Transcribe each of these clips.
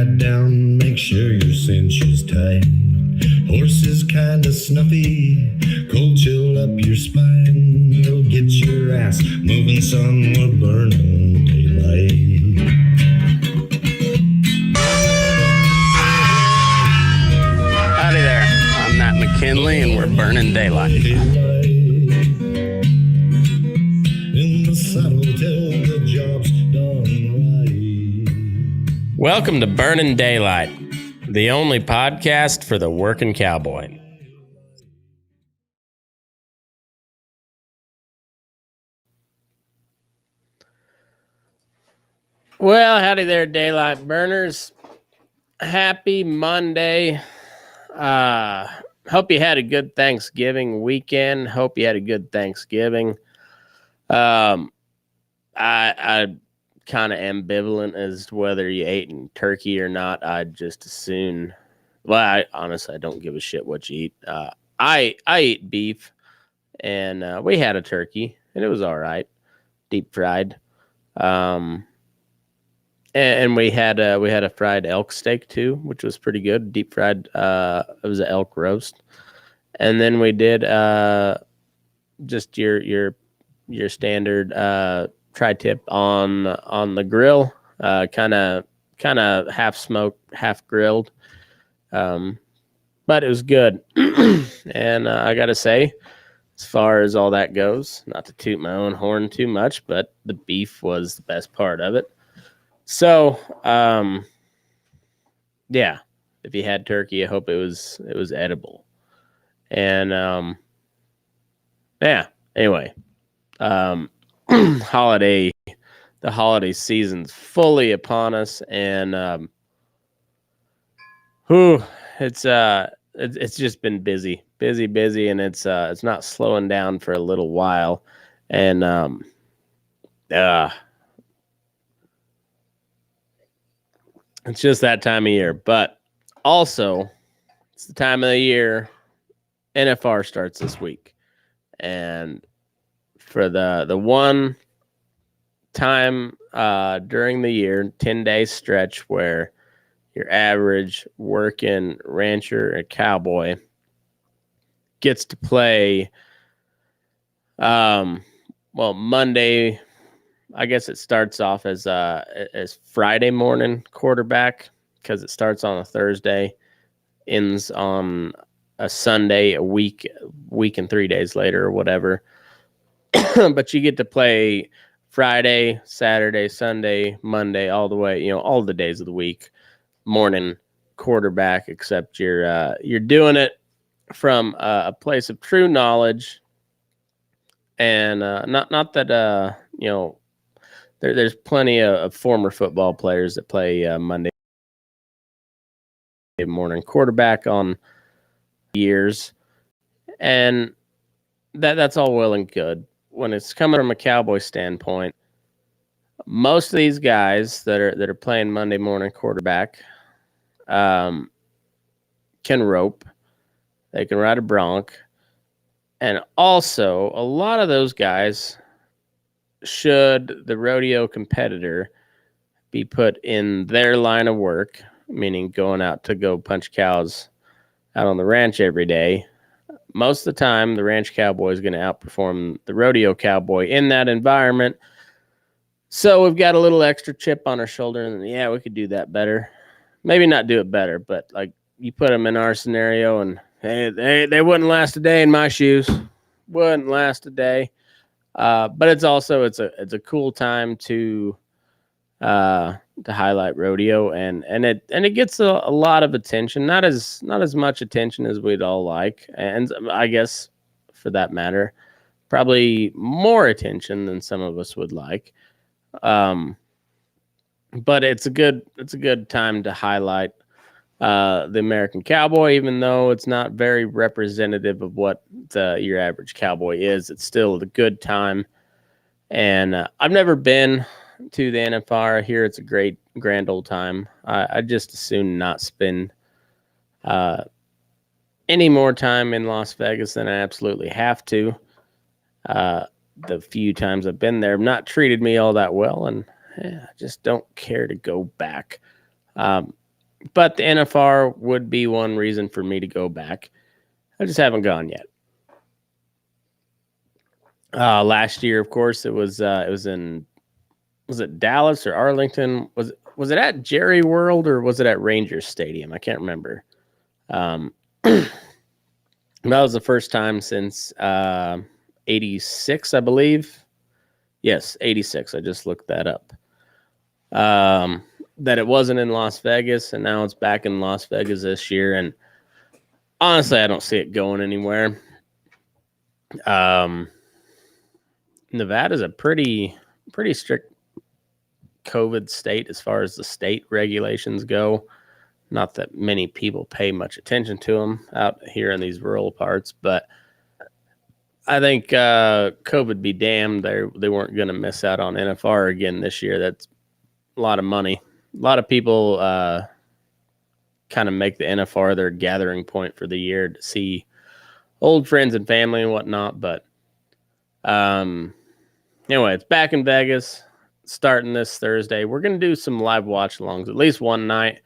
ride down, make sure your cinch is tight. Horse is kinda snuffy, cold chill up your spine. You'll get your ass moving, son, we're burning daylight. Howdy there, I'm Matt McKinley and we're burning daylight. In the saddle till the job's done right. Welcome to Burnin' Daylight, the only podcast for the working cowboy. Well, howdy there, daylight burners. Happy Monday. Hope you had a good Thanksgiving weekend. Hope you had a good Thanksgiving. I kind of ambivalent as to whether you ate turkey or not. I'd just as soon. Well, I don't give a shit what you eat. I eat beef, and we had a turkey, and it was all right, deep fried. And we had a fried elk steak too, which was pretty good, deep fried. It was an elk roast, and then we did just your standard tri-tip on the grill, kind of half smoked, half grilled, but it was good. And I gotta say, as far as all that goes, not to toot my own horn too much, but the beef was the best part of it. So yeah, if you had turkey, I hope it was edible. And yeah, anyway, the holiday season's fully upon us, and it's just been busy, and it's not slowing down for a little while, and it's just that time of year. But also, it's the time of the year NFR starts this week, and for the one time during the year, 10-day stretch where your average working rancher and cowboy gets to play Monday. I guess it starts off as Friday morning quarterback, because it starts on a Thursday, ends on a Sunday, a week and 3 days later or whatever. But you get to play Friday, Saturday, Sunday, Monday, all the way, all the days of the week, morning quarterback, except you're doing it from a place of true knowledge, and not that there's plenty of former football players that play Monday morning quarterback on years, and that's all well and good. When it's coming from a Cowboy standpoint, most of these guys that are playing Monday morning quarterback can rope, they can ride a bronc, and also a lot of those guys, should the rodeo competitor be put in their line of work, meaning going out to go punch cows out on the ranch every day, most of the time the ranch cowboy is going to outperform the rodeo cowboy in that environment. So we've got a little extra chip on our shoulder, and yeah, we could do that better. Maybe not do it better, but like you put them in our scenario, and they wouldn't last a day in my shoes. Wouldn't last a day. But it's a cool time to highlight rodeo, and it gets a lot of attention, not as much attention as we'd all like, and I guess for that matter, probably more attention than some of us would like. But it's a good time to highlight the American cowboy, even though it's not very representative of what your average cowboy is. It's still a good time, and I've never been to the NFR. Here, it's a great grand old time. I just as soon not spend any more time in Las Vegas than I absolutely have to. The few times I've been there have not treated me all that well, and I just don't care to go back. But the NFR would be one reason for me to go back. I just haven't gone yet. Last year, of course, it was it Dallas or Arlington? Was it at Jerry World or was it at Rangers Stadium? I can't remember. That was the first time since 86, I believe. Yes, 86. I just looked that up. That it wasn't in Las Vegas, and now it's back in Las Vegas this year. And honestly, I don't see it going anywhere. Nevada's a pretty strict COVID state as far as the state regulations go. Not that many people pay much attention to them out here in these rural parts, but I think COVID be damned. They weren't going to miss out on NFR again this year. That's a lot of money. A lot of people kind of make the NFR their gathering point for the year to see old friends and family and whatnot. But anyway, it's back in Vegas starting this Thursday. We're going to do some live watch alongs at least one night.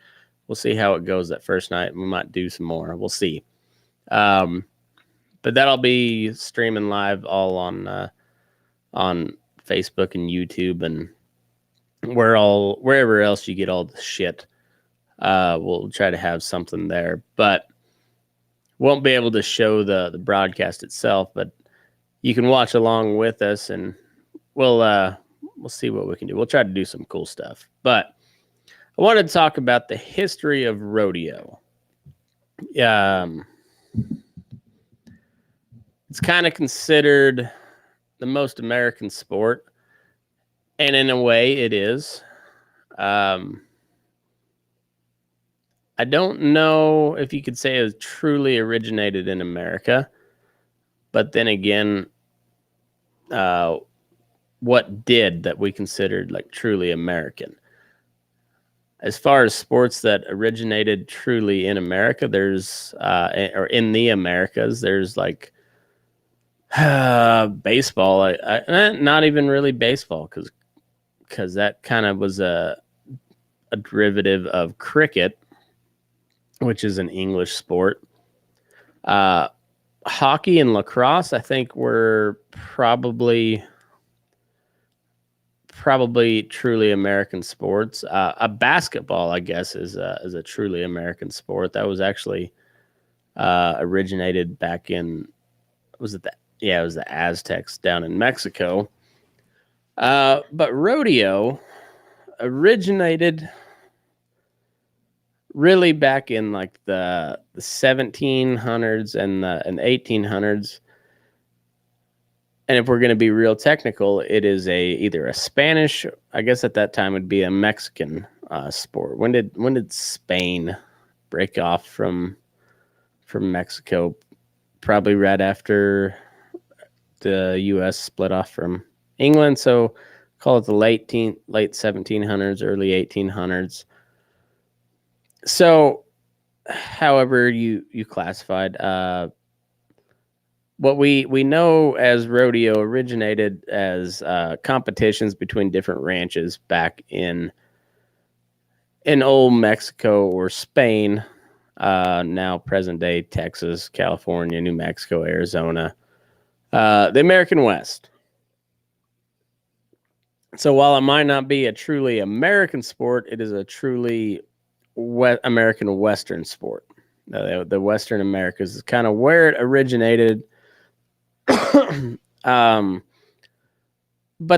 We'll see how it goes that first night. We might do some more. We'll see. But that'll be streaming live all on Facebook and YouTube and wherever else you get all the shit. We'll try to have something there, but won't be able to show the broadcast itself, but you can watch along with us and we'll see what we can do. We'll try to do some cool stuff, but I wanted to talk about the history of rodeo. It's kind of considered the most American sport, and in a way it is. I don't know if you could say it truly originated in America, but then again, what did that we considered like truly American? As far as sports that originated truly in America, there's or in the Americas, there's like baseball. Not even really baseball, because that kind of was a derivative of cricket, which is an English sport. Hockey and lacrosse, I think, were probably truly American sports. A basketball, I guess, is a truly American sport. That was actually originated back in, it was the Aztecs down in Mexico. But rodeo originated really back in like the 1700s and the 1800s. And if we're going to be real technical, it is either a Spanish, I guess at that time would be a Mexican sport. When did Spain break off from Mexico? Probably right after the U.S. split off from England. So call it the late 1700s, early 1800s. So, however you classified, what we know as rodeo originated as competitions between different ranches back in old Mexico or Spain, now present day Texas, California, New Mexico, Arizona, the American West. So while it might not be a truly American sport, it is a truly American Western sport. The Western Americas is kind of where it originated. But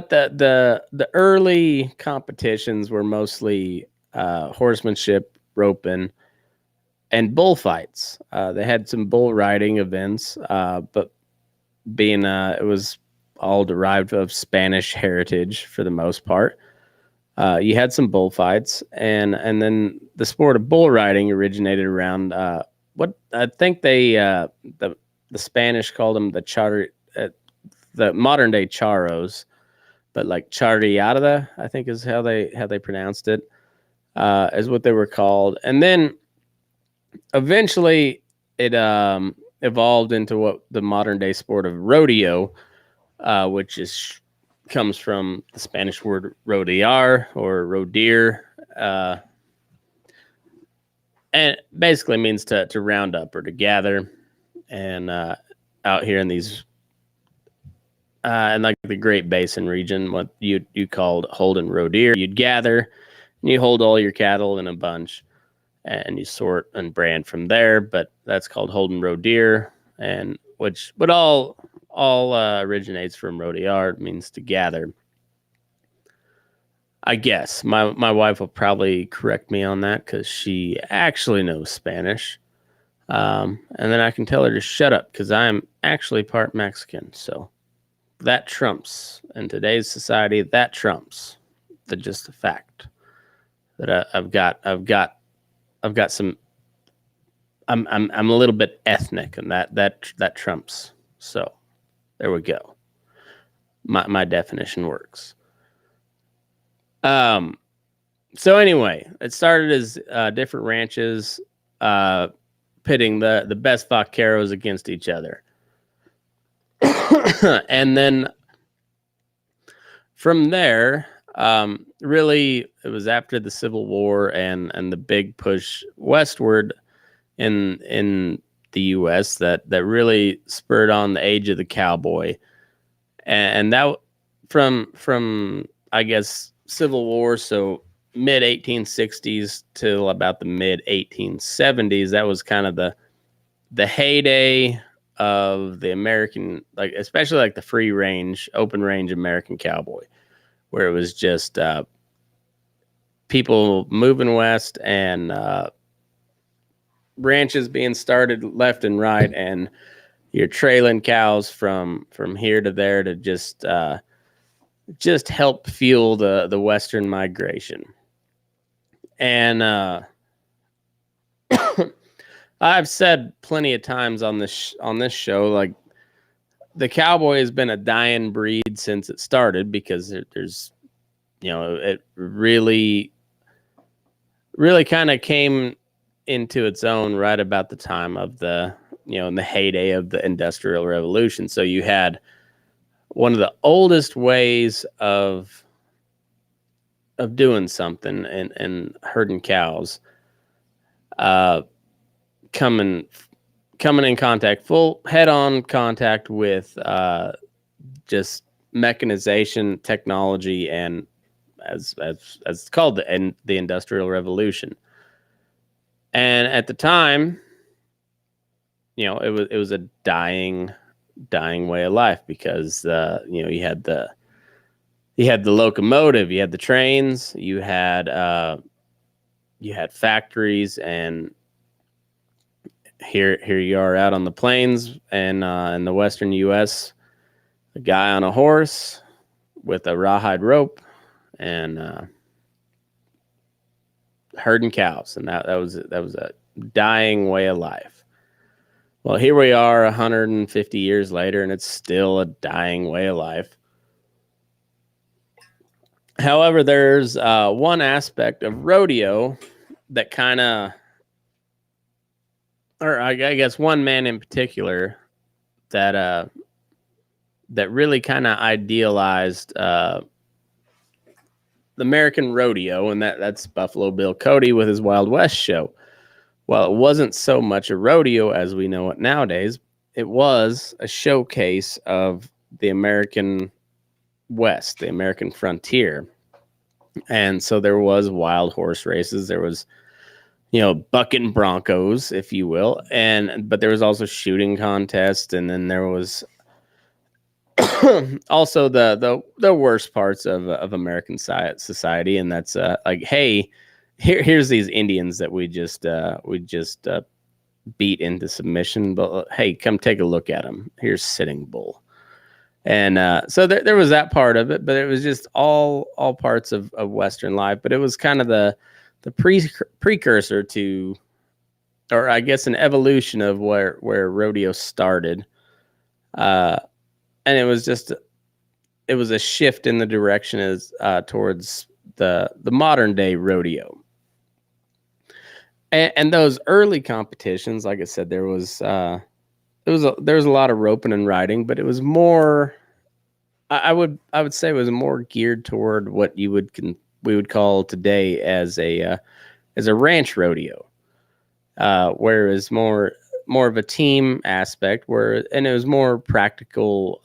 the early competitions were mostly horsemanship, roping, and bullfights. They had some bull riding events, but being it was all derived of Spanish heritage for the most part. You had some bullfights, and then the sport of bull riding originated around what I think the Spanish called them the modern day charros, but like charreada, I think is how they pronounced it, is what they were called. And then eventually it evolved into what the modern day sport of rodeo, which comes from the Spanish word rodear or rodear. and basically means to round up or to gather. And out here in these in like the Great Basin region, what you called hold and roe deer, you'd gather and you hold all your cattle in a bunch and you sort and brand from there. But that's called hold and roe deer, and which but all originates from rodeo. It means to gather. I guess my wife will probably correct me on that because she actually knows Spanish. And then I can tell her to shut up because I'm actually part Mexican. So that trumps in today's society. That trumps just the fact that I've got some. I'm a little bit ethnic, and that trumps. So there we go. My definition works. So anyway, it started as different ranches pitting the best vaqueros against each other. And then from there, really, it was after the Civil War and the big push westward in the U.S. that really spurred on the age of the cowboy, and that from I guess Civil War, so mid 1860s till about the mid 1870s. That was kind of the heyday of the American, like especially like the free range, open range American cowboy, where it was just people moving west and ranches being started left and right, and you're trailing cows from here to there to just help fuel the western migration. And I've said plenty of times on this show, like the cowboy has been a dying breed since it started because there's, it really kind of came into its own right about the time of the, in the heyday of the Industrial Revolution. So you had one of the oldest ways of doing something and herding cows, coming in contact, full head-on contact with just mechanization, technology, and as it's called, the Industrial Revolution. And at the time, it was a dying way of life because you had the locomotive, you had the trains, you had factories, and here you are out on the plains and in the western U.S., a guy on a horse with a rawhide rope and herding cows, and that was a dying way of life. Well, here we are 150 years later, and it's still a dying way of life. However, there's one aspect of rodeo that kind of, or I guess one man in particular that really kind of idealized the American rodeo, and that's Buffalo Bill Cody with his Wild West show. Well, it wasn't so much a rodeo as we know it nowadays. It was a showcase of the American West, the American frontier. And so there was wild horse races. There was, bucking broncos, if you will. But there was also shooting contests. And then there was also the worst parts of American society. And that's like, hey, here's these Indians that we just beat into submission. But hey, come take a look at them. Here's Sitting Bull. And so there was that part of it, but it was just all parts of Western life. But it was kind of the precursor to, or I guess an evolution of where rodeo started. And it was a shift in the direction as towards the modern day rodeo. And those early competitions, like I said, there was a lot of roping and riding, but it was more, I would say it was more geared toward what we would call today as a ranch rodeo. where it was more of a team aspect, and it was more practical,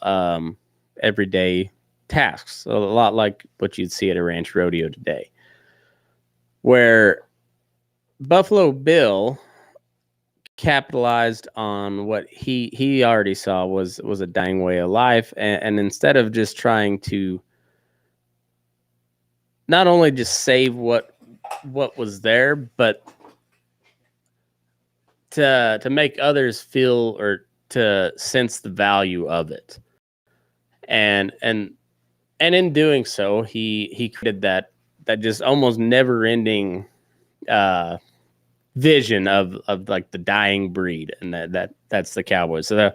everyday tasks, a lot like what you'd see at a ranch rodeo today, where Buffalo Bill capitalized on what he already saw was a dying way of life, and instead of just trying to not only just save what was there, but to make others feel or to sense the value of it, and in doing so, he created that just almost never ending vision of like the dying breed, and that's the Cowboys. So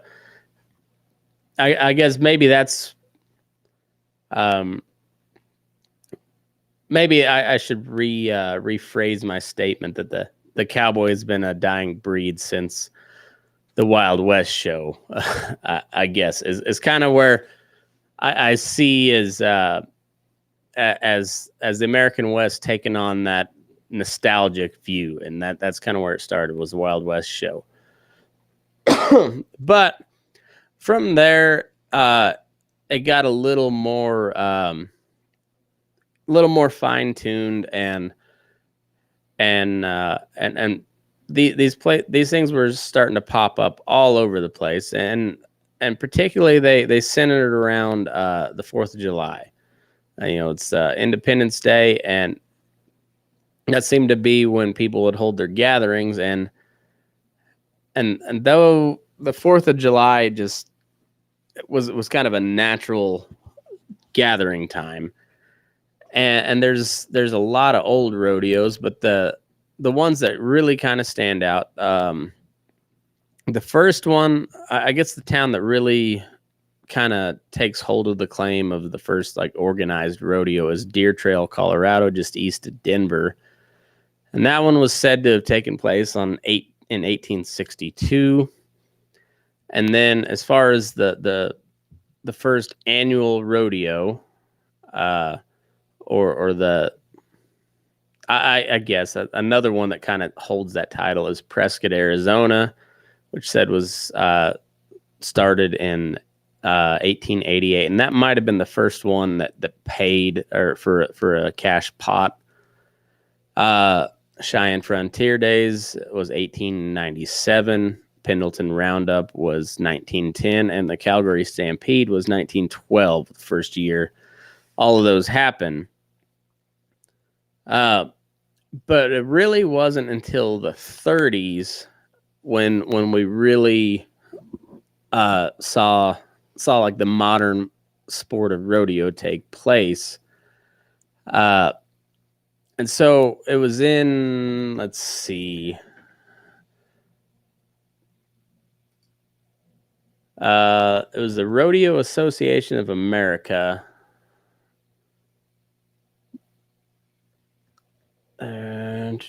I guess maybe that's maybe I should rephrase my statement that the Cowboy has been a dying breed since the Wild West show. I guess is kind of where I see as the American West taking on that nostalgic view, and that's kind of where it started, was the Wild West show. But from there, it got a little more fine-tuned, and these things were starting to pop up all over the place, and particularly they centered around the 4th of July. It's Independence Day, and that seemed to be when people would hold their gatherings, and though the 4th of July just was kind of a natural gathering time, and there's a lot of old rodeos, but the ones that really kind of stand out, the first one, I guess the town that really kind of takes hold of the claim of the first like organized rodeo is Deer Trail, Colorado, just east of Denver. And that one was said to have taken place in 1862. And then as far as the first annual rodeo, or the, I guess another one that kind of holds that title is Prescott, Arizona, which said was started in 1888, and that might have been the first one that paid or for a cash pot. Cheyenne Frontier Days was 1897. Pendleton Roundup was 1910, and the Calgary Stampede was 1912. The first year all of those happened. But it really wasn't until the 30s when we really saw like the modern sport of rodeo take place. And so it was in, let's see, it was the Rodeo Association of America. And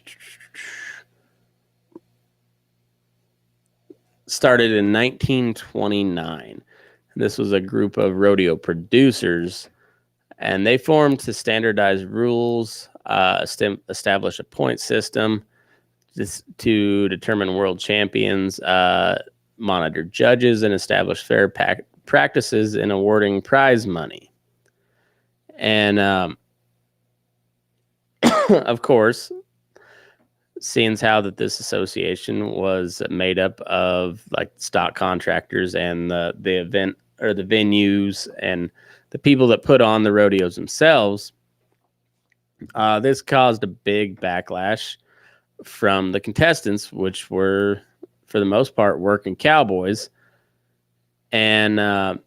started in 1929. This was a group of rodeo producers, and they formed to standardize rules, establish a point system to determine world champions, monitor judges, and establish fair practices in awarding prize money. And of course, seeing how that this association was made up of like stock contractors and the event or the venues and the people that put on the rodeos themselves, this caused a big backlash from the contestants, which were for the most part working cowboys, and the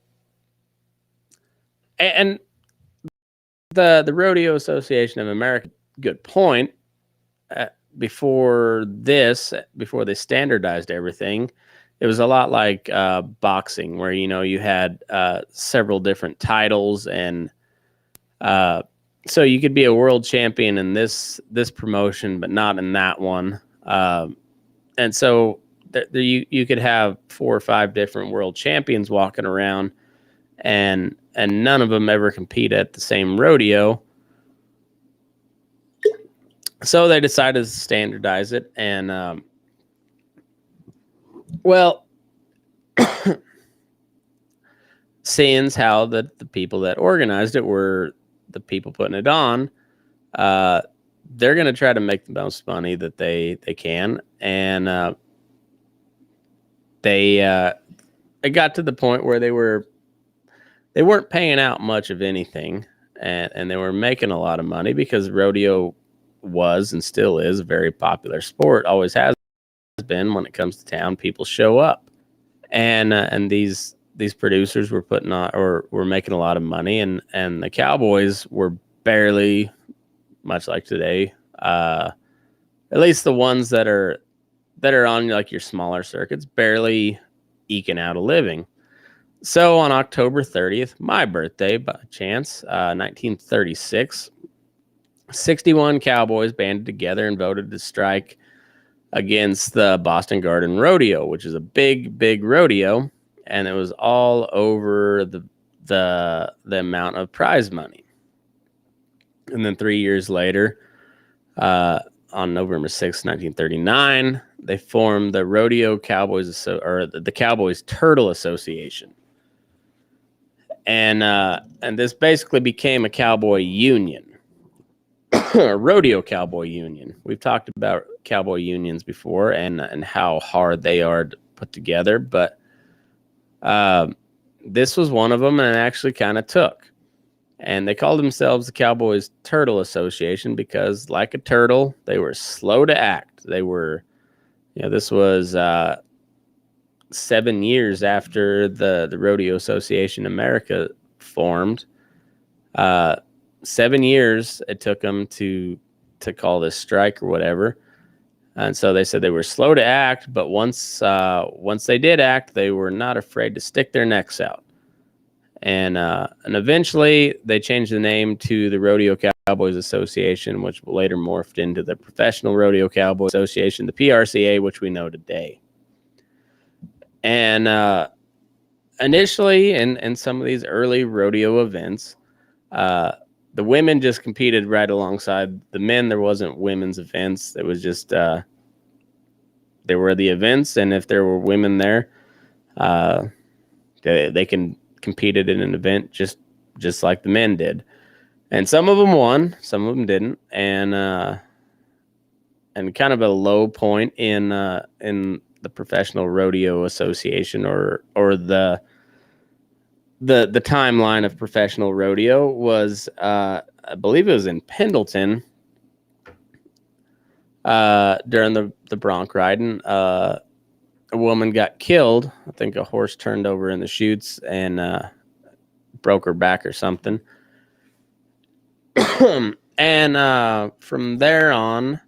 Rodeo Association of America, good point. Before they standardized everything, it was a lot like boxing, where you had several different titles, and so you could be a world champion in this promotion, but not in that one. And so you could have 4 or 5 different world champions walking around, and none of them ever compete at the same rodeo. So they decided to standardize it, and Well, seeing how the people that organized it were the people putting it on, they're going to try to make the most money that they can. And it got to the point where they weren't paying out much of anything, and they were making a lot of money because rodeo was and still is a very popular sport. Always has been. When it comes to town, people show up, and these producers were putting on or were making a lot of money, and the Cowboys were barely, much like today, at least the ones that are on like your smaller circuits, barely eking out a living. So on October 30th, my birthday by chance, 1936, 61 Cowboys banded together and voted to strike against the Boston Garden Rodeo, which is a big rodeo, and it was all over the amount of prize money. And then 3 years later, on November 6th, 1939, they formed the Rodeo Cowboys or the Cowboys Turtle Association. And this basically became a cowboy union. A rodeo cowboy union. We've talked about cowboy unions before and how hard they are to put together, but this was one of them, and it actually kind of took. And they called themselves the Cowboys Turtle Association because, like a turtle, they were slow to act. They were, this was 7 years after the Rodeo Association America formed. 7 years it took them to call this strike or whatever. And so they said they were slow to act, but once they did act, they were not afraid to stick their necks out. And eventually they changed the name to the Rodeo Cowboys Association, which later morphed into the Professional Rodeo Cowboys Association, the PRCA, which we know today. And initially, in some of these early rodeo events, the women just competed right alongside the men. There wasn't women's events. It was just there were the events, and if there were women there, they competed in an event just like the men did. And some of them won, some of them didn't, and kind of a low point in the Professional Rodeo Association or the timeline of professional rodeo was, I believe it was in Pendleton, during the bronc riding. A woman got killed. I think a horse turned over in the chutes and broke her back or something. And from there on,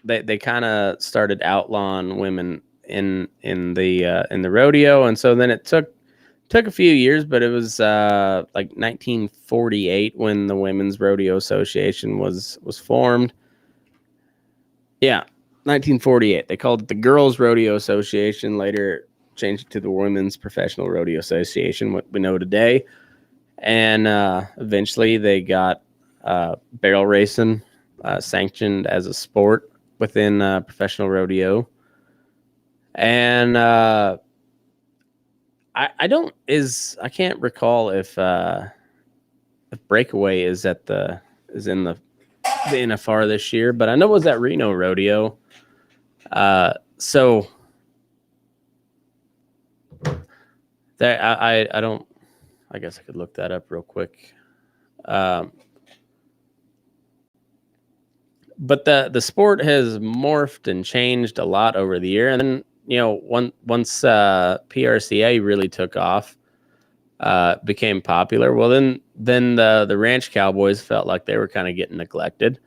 they kind of started outlawing women in the rodeo, and so then it took a few years, but it was like 1948 when the Women's Rodeo Association was formed. Yeah, 1948. They called it the Girls Rodeo Association. Later changed it to the Women's Professional Rodeo Association, what we know today. And eventually they got barrel racing sanctioned as a sport within professional rodeo. And I can't recall if Breakaway is in the NFR this year, but I know it was at Reno Rodeo. So that I don't. I guess I could look that up real quick. But the sport has morphed and changed a lot over the year, and then once PRCA really took off, became popular. Well, then the ranch cowboys felt like they were kind of getting neglected,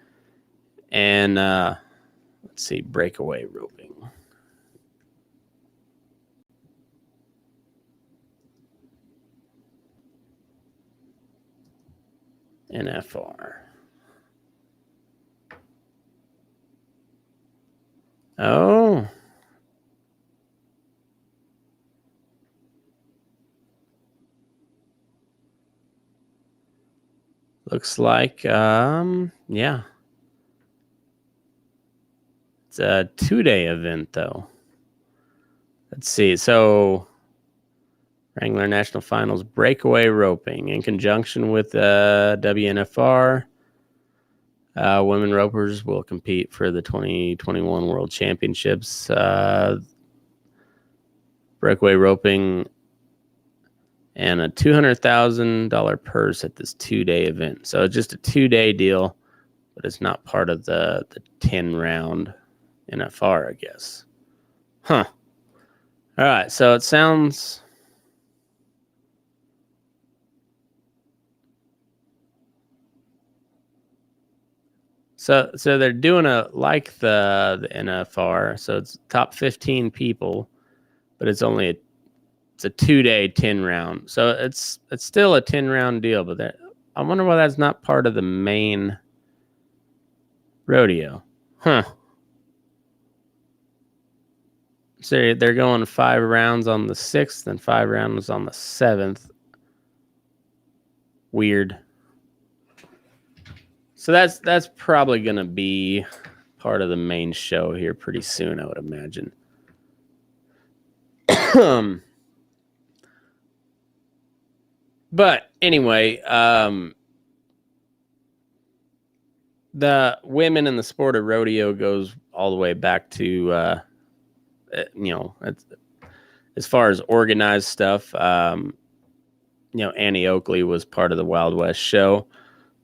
and let's see, breakaway roping. NFR. Oh. Looks like, yeah. It's a 2-day event, though. Let's see. So, Wrangler National Finals breakaway roping in conjunction with WNFR. Women ropers will compete for the 2021 World Championships. Breakaway roping and a $200,000 purse at this 2-day event. So it's just a 2-day deal, but it's not part of the 10-round NFR, I guess. Huh. All right. So it sounds... So they're doing the NFR. So it's top 15 people, but it's only a 2-day 10-round. So it's still a 10-round deal, but I wonder why that's not part of the main rodeo. Huh. So they're going 5 rounds on the 6th and 5 rounds on the 7th. Weird. So that's probably going to be part of the main show here pretty soon, I would imagine. But anyway, the women in the sport of rodeo goes all the way back to, as far as organized stuff, Annie Oakley was part of the Wild West show.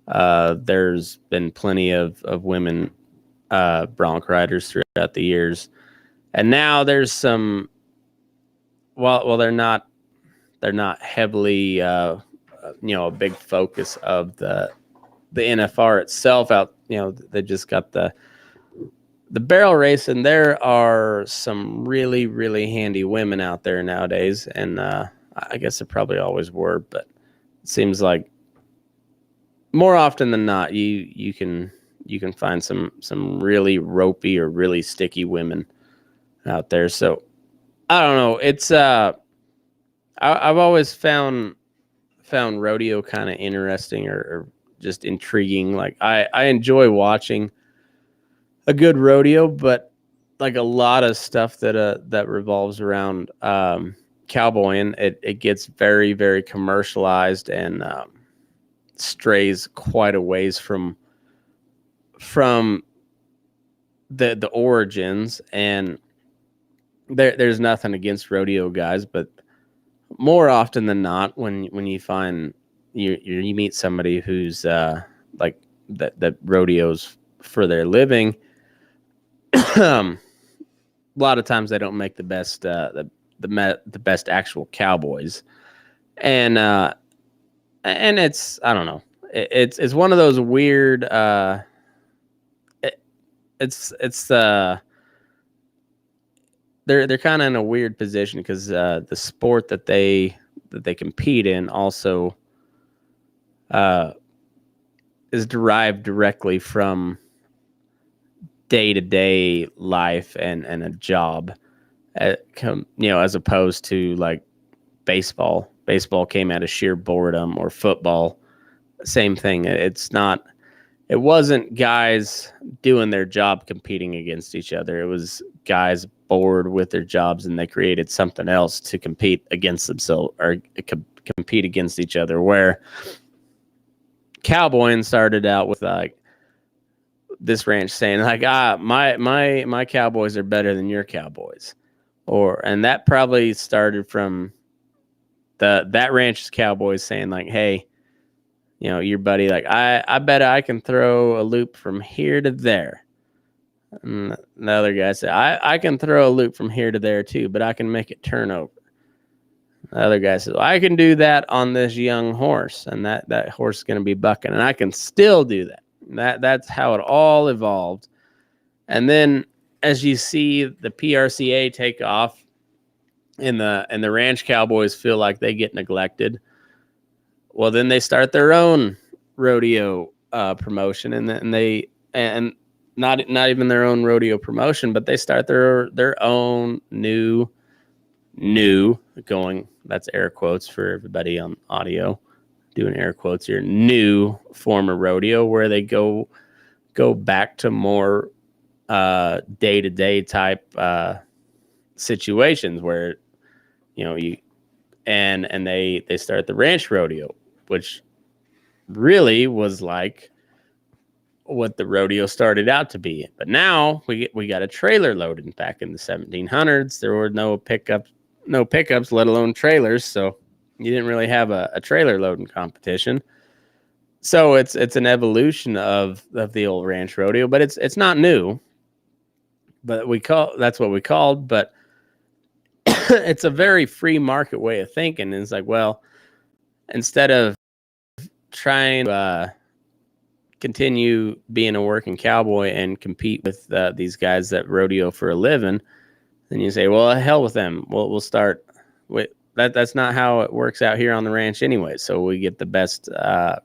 There's been plenty of women bronc riders throughout the years, and now there's some. Well, they're not heavily, a big focus of the NFR itself. Out, they just got the barrel race, and there are some really, really handy women out there nowadays, and I guess there probably always were, but it seems like more often than not, you can find some really ropey or really sticky women out there. So I don't know. It's I've always found rodeo kind of interesting or just intriguing. Like I enjoy watching a good rodeo, but like a lot of stuff that revolves around cowboying, it gets very, very commercialized and strays quite a ways from the origins. And there's nothing against rodeo guys, but more often than not, when you find you meet somebody who's like that rodeos for their living, a lot of times they don't make the best the best actual cowboys, and it's, I don't know, it's one of those weird they're kind of in a weird position because the sport that they compete in also is derived directly from day-to-day life and a job, as opposed to like baseball. Baseball came out of sheer boredom, or football, same thing. It wasn't guys doing their job competing against each other. It was guys bored with their jobs, and they created something else to compete against themselves, or compete against each other. Where cowboying started out with like this ranch saying like, my cowboys are better than your cowboys, and that probably started from that ranch's cowboys saying like, hey, your buddy, like, I bet I can throw a loop from here to there. And the other guy said, I can throw a loop from here to there too, but I can make it turn over. The other guy says, well, I can do that on this young horse, and that horse is going to be bucking, and I can still do that. That's how it all evolved. And then as you see the PRCA take off, and the ranch cowboys feel like they get neglected, well, then they start their own rodeo promotion, and not even their own rodeo promotion, but they start their own new going. That's air quotes for everybody on audio, doing air quotes here. New form of rodeo, where they go back to more day-to-day type situations where you and they start the ranch rodeo, which really was like what the rodeo started out to be. But now we got a trailer loading. Back in the 1700s, there were no pickups, let alone trailers. So you didn't really have a trailer loading competition. So it's an evolution of the old ranch rodeo, but it's not new. But that's what we called. But it's a very free market way of thinking. And it's like, well, instead of trying to continue being a working cowboy and compete with these guys that rodeo for a living, then you say, well, hell with them. We'll start with that. That's not how it works out here on the ranch anyway. So we get the best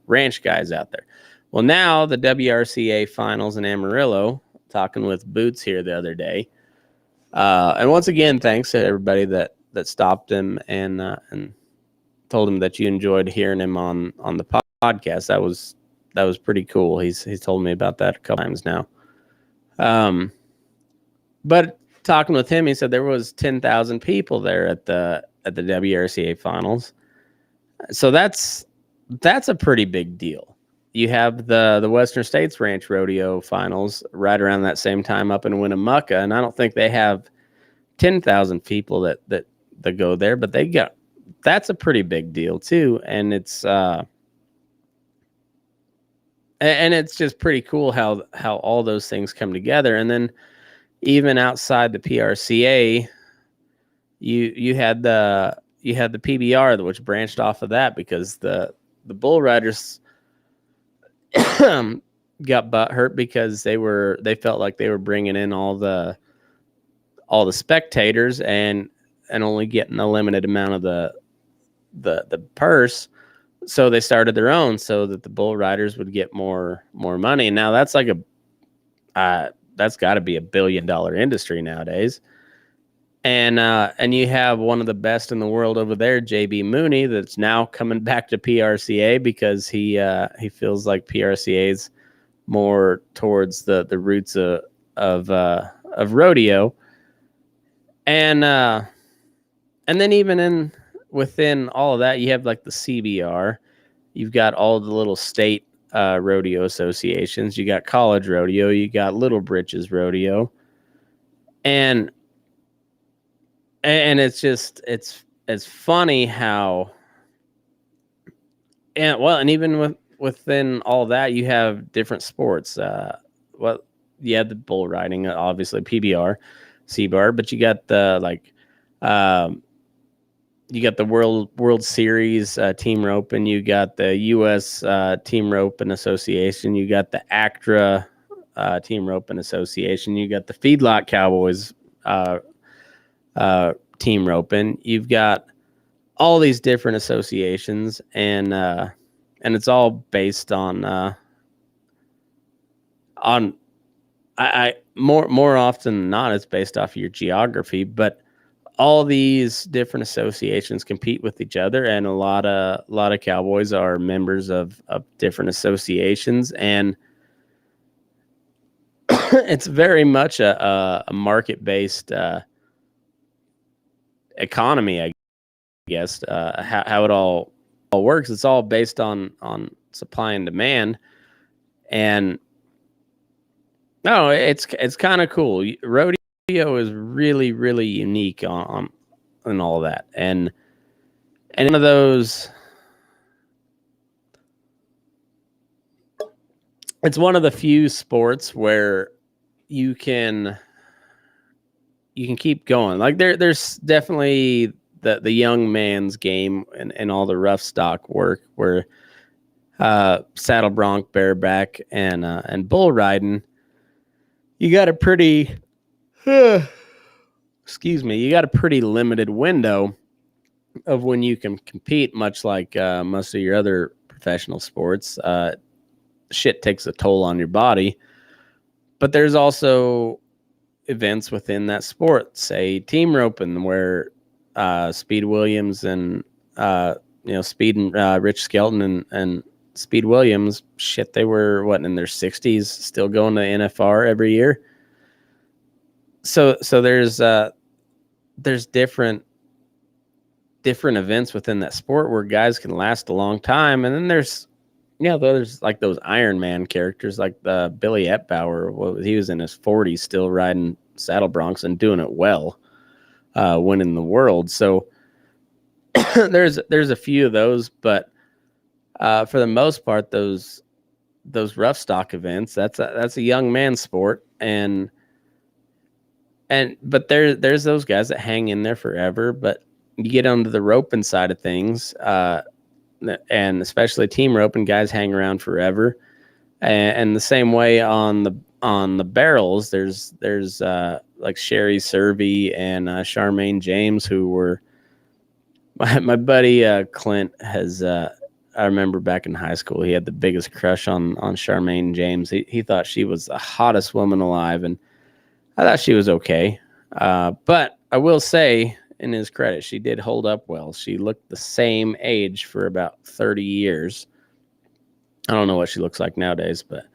ranch guys out there. Well, now the WRCA finals in Amarillo, talking with Boots here the other day. And once again, thanks to everybody that stopped him and told him that you enjoyed hearing him on the podcast. That was pretty cool. He's told me about that a couple times now. But talking with him, he said there was 10,000 people there at the WRCA finals. So that's a pretty big deal. You have the Western States Ranch Rodeo finals right around that same time up in Winnemucca, and I don't think they have 10,000 people that go there, but that's a pretty big deal too, and it's just pretty cool how all those things come together. And then even outside the PRCA, you had the PBR, which branched off of that because the bull riders got butthurt because they felt like they were bringing in all the spectators and only getting a limited amount of the purse. So they started their own so that the bull riders would get more money. And now that's like that's got to be $1 billion industry nowadays. And you have one of the best in the world over there, JB Mooney, that's now coming back to PRCA because he feels like PRCA's more towards the roots of rodeo. And then even within all of that, you have like the CBR. You've got all the little state rodeo associations. You got college rodeo. You got Little Britches rodeo, and it's just it's funny how, and even within all that, you have different sports. You had the bull riding, obviously PBR, CBR, but you got the you got the World Series team roping. You got the U.S. Team Roping Association. You got the ACTRA Team Roping Association. You got the Feedlot Cowboys team roping. You've got all these different associations, and it's all based on I more often than not, it's based off of your geography, but all these different associations compete with each other, and a lot of cowboys are members of different associations, and it's very much a market-based economy, I guess. How it all works, it's all based on supply and demand, and no, it's kind of cool. Rodeo is really, really unique on all that, and one of those. It's one of the few sports where you can keep going. Like there's definitely the young man's game and all the rough stock work where saddle bronc, bareback, and bull riding. You got a pretty you got a pretty limited window of when you can compete, much like most of your other professional sports. Shit takes a toll on your body, but there's also events within that sport, say team roping, where Speed Williams and Speed and Rich Skelton and Speed Williams, shit, they were in their 60s, still going to NFR every year. so there's different events within that sport where guys can last a long time, and then there's like those Iron Man characters, like the Billy Epbauer. He was in his 40s still riding saddle broncs and doing it well, winning the world. So there's a few of those, but for the most part, those rough stock events, that's a young man's sport, but there's those guys that hang in there forever. But you get onto the roping side of things, and especially team roping, guys hang around forever. And the same way on the barrels, there's like Sherry Servey and Charmaine James, who were my buddy Clint has. I remember back in high school, he had the biggest crush on Charmaine James. He thought she was the hottest woman alive, and I thought she was okay. But I will say, in his credit, she did hold up well. She looked the same age for about 30 years. I don't know what she looks like nowadays, but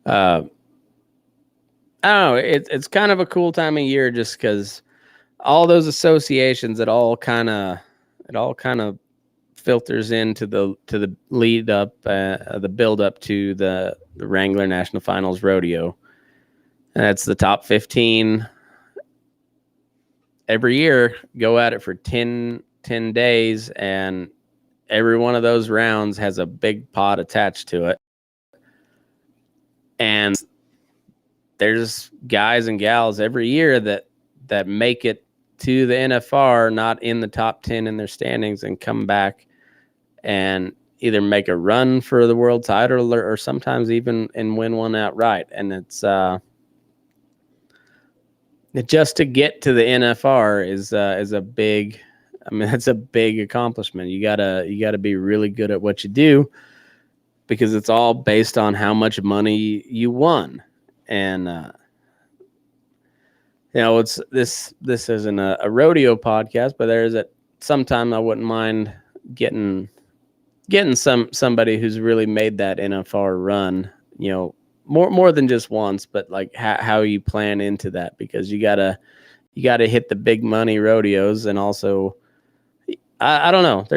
I don't know. It's kind of a cool time of year just because all those associations, it all kind of filters into the lead up, the build up to the Wrangler National Finals Rodeo. And that's the top 15 every year. Go at it for 10 days, and every one of those rounds has a big pot attached to it. And there's guys and gals every year that make it to the NFR, not in the top 10 in their standings, and come back and either make a run for the world title or sometimes even and win one outright. And it's just to get to the NFR is a big, I mean, that's a big accomplishment. You gotta be really good at what you do, because it's all based on how much money you won. And it's this isn't a rodeo podcast, but there's sometime I wouldn't mind getting somebody who's really made that NFR run, more than just once, but like how you plan into that, because you gotta hit the big money rodeos. And also, I don't know,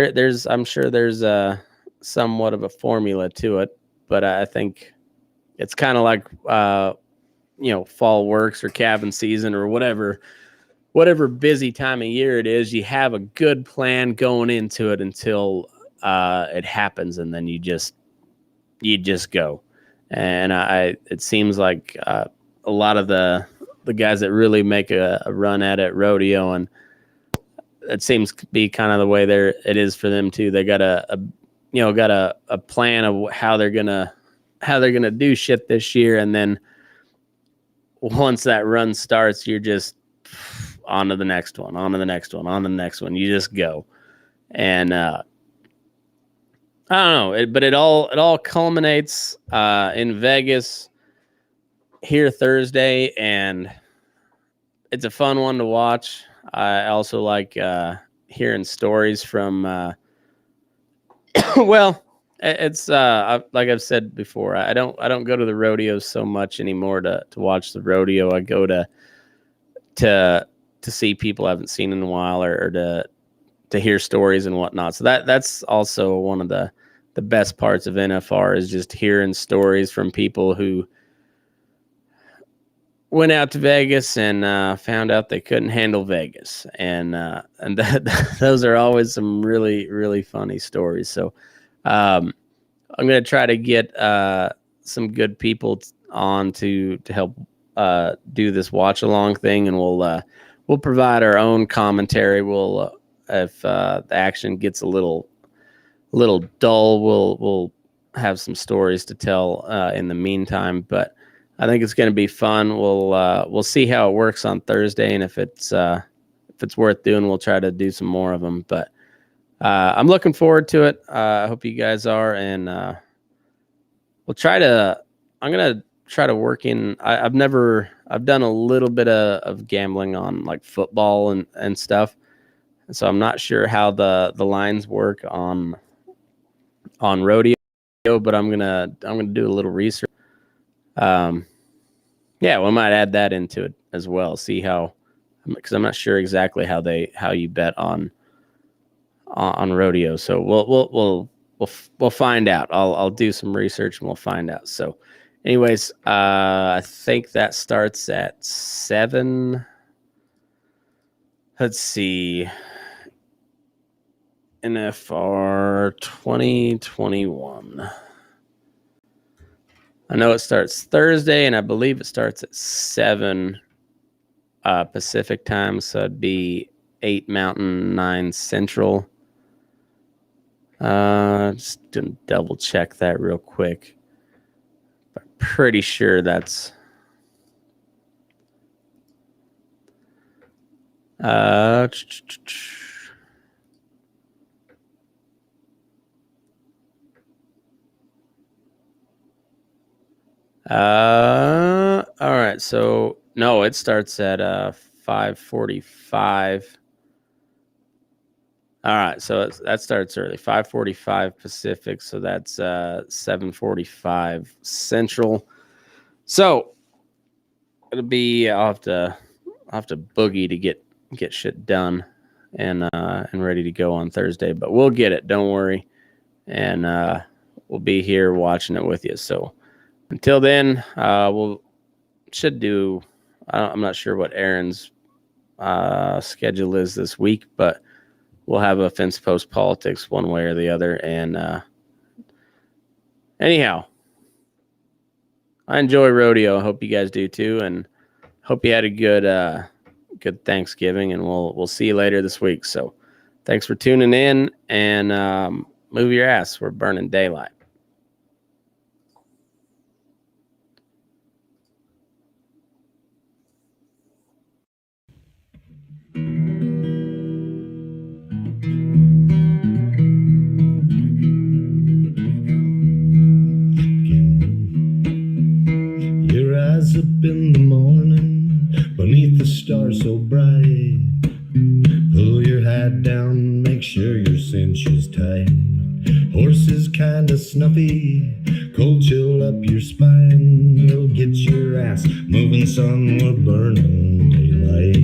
I'm sure there's somewhat of a formula to it, but I think it's kind of like fall works or cabin season or whatever busy time of year it is. You have a good plan going into it until it happens, and then you just go. And it seems like a lot of the guys that really make a run at it rodeo, and it seems to be kind of the way it is for them too. They got a plan of how they're gonna do shit this year, and then once that run starts, you're just on to the next one, on to the next one, on to the next one. You just go. And I don't know, but it all culminates in Vegas here Thursday, and it's a fun one to watch. I also like hearing stories from well, it's like I've said before, I don't go to the rodeos so much anymore to watch the rodeo. I go to see people I haven't seen in a while, or to hear stories and whatnot. So that's also one of the best parts of NFR, is just hearing stories from people who went out to Vegas and found out they couldn't handle Vegas, and those are always some really, really funny stories. So I'm going to try to get some good people on to help do this watch along thing, and we'll provide our own commentary. We'll if the action gets a little dull, we'll have some stories to tell in the meantime. But I think it's going to be fun. We'll see how it works on Thursday, and if it's worth doing, we'll try to do some more of them. But I'm looking forward to it. I hope you guys are, and I'm gonna try to work in. I've done a little bit of gambling on like football and stuff, so I'm not sure how the lines work on rodeo, but I'm gonna do a little research. Yeah, we might add that into it as well. See how, because I'm not sure exactly how you bet on rodeo. So we'll find out. I'll do some research and we'll find out. So, anyways, I think that starts at 7. Let's see. NFR 2021. I know it starts Thursday, and I believe it starts at 7 Pacific time, so it'd be 8 Mountain, 9 Central. Just gonna double check that real quick. But pretty sure that's all right. So no, it starts at 5:45. All right, so that starts early, 5:45 Pacific, so that's 7:45 Central. So it'll be I'll have to boogie to get shit done and ready to go on Thursday, but we'll get it. Don't worry, and we'll be here watching it with you. So until then, should do. I'm not sure what Aaron's schedule is this week, but we'll have a Fence Post Politics one way or the other. And anyhow, I enjoy rodeo. I hope you guys do too, and hope you had a good Thanksgiving. And we'll see you later this week. So thanks for tuning in, and move your ass. We're burning daylight. Your eyes up in the morning, beneath the stars so bright. Pull your hat down, make sure your cinch is tight. Horses kinda snuffy, cold chill up your spine. We'll get your ass moving, son, we're burning daylight.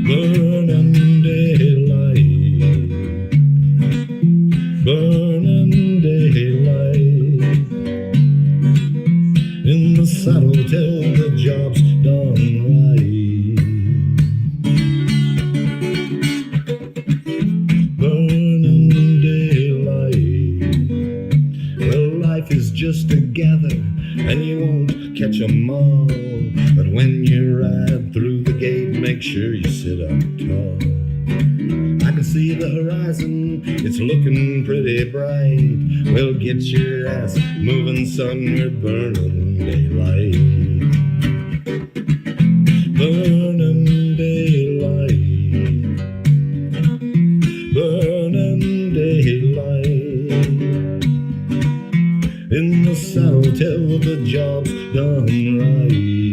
Burning daylight. Burning daylight. In the saddle till the job's done right. Burning daylight. Well, life is just a gather, and you won't catch 'em all. But when you ride through the gate, make sure you sit up tall. I can see the horizon, it's looking pretty bright. Well, get your ass moving, son, we're burning daylight. Burning daylight. Burning daylight. In the saddle till the job's done right.